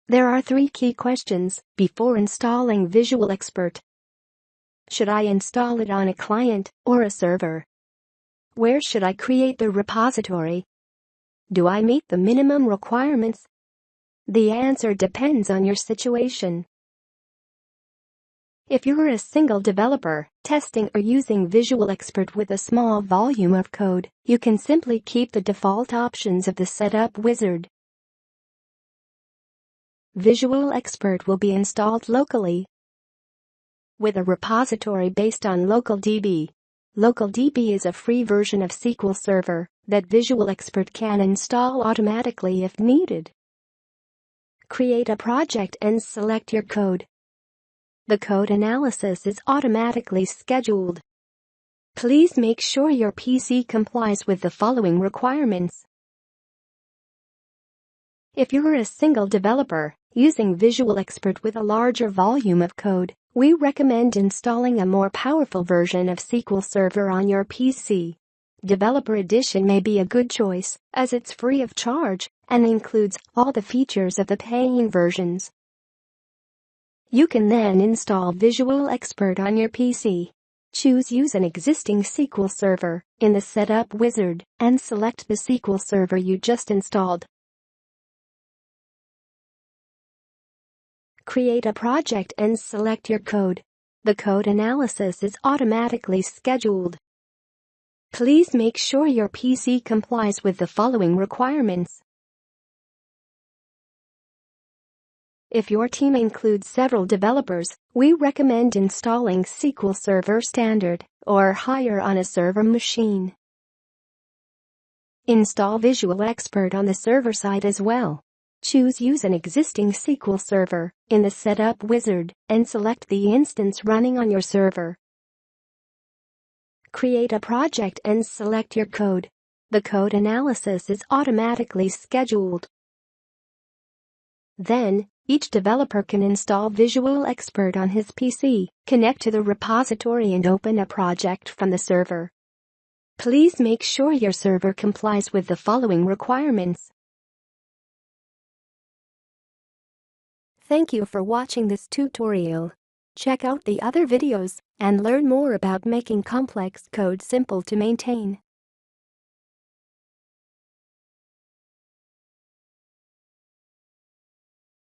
There are 3 key questions before installing Visual Expert. Should I install it on a client or a server? Where should I create the repository? Do I meet the minimum requirements? The answer depends on your situation. If you're a single developer, testing or using Visual Expert with a small volume of code, you can simply keep the default options of the setup wizard. Visual Expert will be installed locally with a repository based on LocalDB. LocalDB is a free version of SQL Server that Visual Expert can install automatically if needed. Create a project and select your code. The code analysis is automatically scheduled. Please make sure your PC complies with the following requirements. If you're a single developer using Visual Expert with a larger volume of code, we recommend installing a more powerful version of SQL Server on your PC. Developer Edition may be a good choice, as it's free of charge and includes all the features of the paying versions. You can then install Visual Expert on your PC. Choose Use an existing SQL Server in the Setup wizard and select the SQL Server you just installed. Create a project and select your code. The code analysis is automatically scheduled. Please make sure your PC complies with the following requirements. If your team includes several developers, we recommend installing SQL Server Standard or higher on a server machine. Install Visual Expert on the server side as well. Choose Use an existing SQL Server in the Setup wizard and select the instance running on your server. Create a project and select your code. The code analysis is automatically scheduled. Then, each developer can install Visual Expert on his PC, connect to the repository and open a project from the server. Please make sure your server complies with the following requirements. Thank you for watching this tutorial. Check out the other videos and learn more about making complex code simple to maintain.